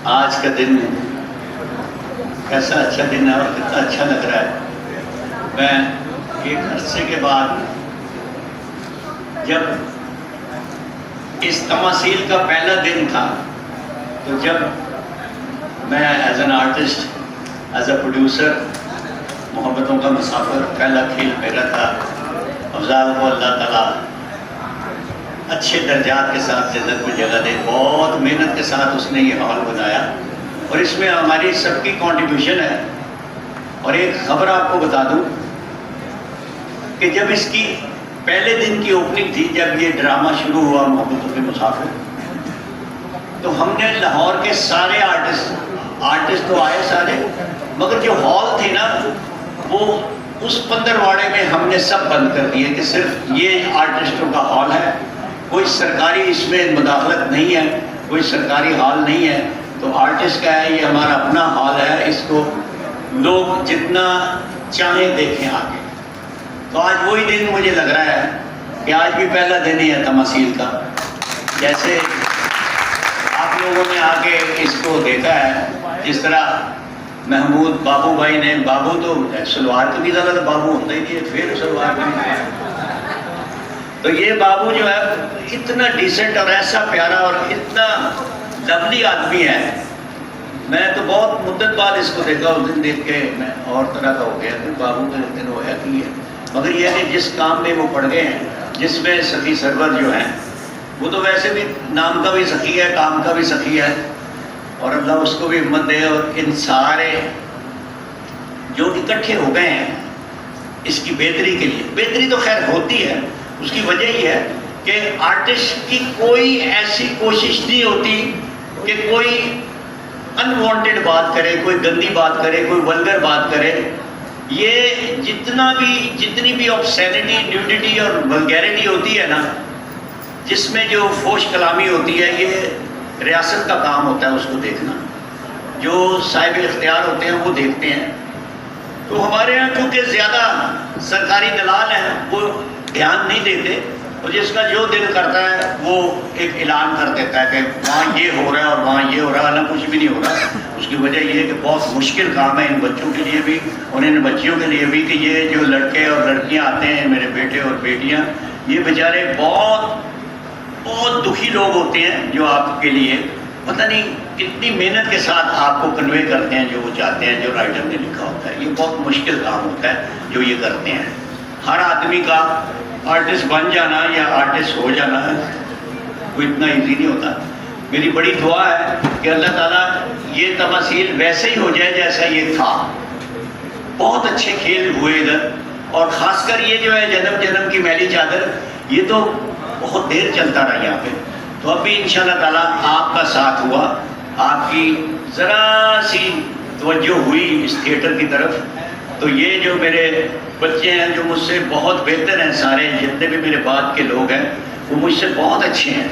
آج کا دن کیسا اچھا دن ہے اور کتنا اچھا لگ رہا ہے۔ میں ایک عرصے کے بعد جب اس تماثیل کا پہلا دن تھا تو جب میں as an artist as a producer محبتوں کا مسافر پہلا کھیل میرا تھا۔ افضال کو اللہ تعالیٰ اچھے درجات کے ساتھ جنت میں جگہ دے، بہت محنت کے ساتھ اس نے یہ ہال بنایا اور اس میں ہماری سب کی کنٹریبیوشن ہے۔ اور ایک خبر آپ کو بتا دوں کہ جب اس کی پہلے دن کی اوپننگ تھی، جب یہ ڈرامہ شروع ہوا محبتوں کے مسافر، تو ہم نے لاہور کے سارے آرٹسٹ تو آئے سارے، مگر جو ہال تھے نا وہ اس پندرواڑے میں ہم نے سب بند کر دیے کہ صرف یہ آرٹسٹوں کا ہال ہے، کوئی سرکاری اس میں مداخلت نہیں ہے، کوئی سرکاری ہال نہیں ہے، تو آرٹسٹ کا ہے، یہ ہمارا اپنا ہال ہے، اس کو لوگ جتنا چاہیں دیکھیں آگے۔ تو آج وہی دن مجھے لگ رہا ہے کہ آج بھی پہلا دن ہی ہے تماثیل کا۔ جیسے آپ لوگوں نے آ کے اس کو دیکھا ہے، جس طرح محمود بابو بھائی نے، بابو تو سلوار کے بھی زیادہ بابو ہوتا ہی نہیں، پھر سلوار کے بھی، تو یہ بابو جو ہے اتنا ڈیسنٹ اور ایسا پیارا اور اتنا لولی آدمی ہے۔ میں تو بہت مدت بعد اس کو دیکھا، اس دن دیکھ کے میں اور طرح کا ہو گیا کہ بابو کا دن ہوا کی ہے، مگر یہ کہ جس کام میں وہ پڑ گئے ہیں، جس میں سخی سرور جو ہیں، وہ تو ویسے بھی نام کا بھی سخی ہے، کام کا بھی سخی ہے، اور اللہ اس کو بھی ہمت دے۔ اور ان سارے جو اکٹھے ہو گئے ہیں اس کی بہتری کے لیے، بہتری تو خیر ہوتی ہے، اس کی وجہ یہ ہے کہ آرٹسٹ کی کوئی ایسی کوشش نہیں ہوتی کہ کوئی انوانٹیڈ بات کرے، کوئی گندی بات کرے، کوئی ولگر بات کرے۔ یہ جتنی بھی آبسینٹی، نیوڈیٹی اور ولگیرٹی ہوتی ہے نا، جس میں جو فوش کلامی ہوتی ہے، یہ ریاست کا کام ہوتا ہے اس کو دیکھنا، جو صاحب اختیار ہوتے ہیں وہ دیکھتے ہیں۔ تو ہمارے یہاں کیونکہ زیادہ سرکاری دلال ہیں، وہ دھیان نہیں دیتے، اور جس کا جو دل کرتا ہے وہ ایک اعلان کر دیتا ہے کہ وہاں یہ ہو رہا ہے اور وہاں یہ ہو رہا ہے، نہ کچھ بھی نہیں ہو رہا۔ اس کی وجہ یہ ہے کہ بہت مشکل کام ہے ان بچوں کے لیے بھی اور ان بچیوں کے لیے بھی، کہ یہ جو لڑکے اور لڑکیاں آتے ہیں، میرے بیٹے اور بیٹیاں، یہ بیچارے بہت دکھی لوگ ہوتے ہیں، جو آپ کے لیے پتہ نہیں کتنی محنت کے ساتھ آپ کو کنوے کرتے ہیں جو وہ چاہتے ہیں، جو رائٹر نے لکھا ہوتا ہے۔ یہ بہت مشکل کام ہوتا ہے جو یہ کرتے ہیں۔ ہر آدمی کا آرٹسٹ بن جانا یا آرٹسٹ ہو جانا ہے کوئی اتنا ایزی نہیں ہوتا۔ میری بڑی دعا ہے کہ اللہ تعالیٰ یہ تماثیل ویسے ہی ہو جائے جیسا یہ تھا۔ بہت اچھے کھیل ہوئے ادھر، اور خاص کر یہ جو ہے جنم جنم کی میلی چادر، یہ تو بہت دیر چلتا رہا یہاں پہ۔ تو اب بھی انشاءاللہ تعالیٰ آپ کا ساتھ ہوا، آپ کی ذرا سی توجہ ہوئی اس تھیٹر کی طرف، تو یہ جو میرے بچے ہیں جو مجھ سے بہت بہتر ہیں، سارے جتنے بھی میرے بعد کے لوگ ہیں وہ مجھ سے بہت اچھے ہیں،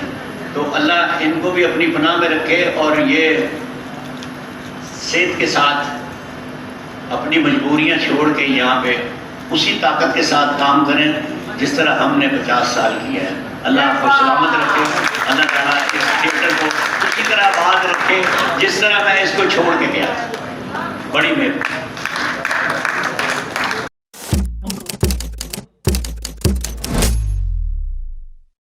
تو اللہ ان کو بھی اپنی پناہ میں رکھے، اور یہ صحت کے ساتھ اپنی مجبوریاں چھوڑ کے یہاں پہ اسی طاقت کے ساتھ کام کریں جس طرح ہم نے 50 سال کیا ہے۔ اللہ آپ کو سلامت رکھے، اللہ تعالیٰ اس تھیٹر کو اسی طرح آباد رکھے جس طرح میں اس کو چھوڑ کے گیا۔ بڑی مہربانی۔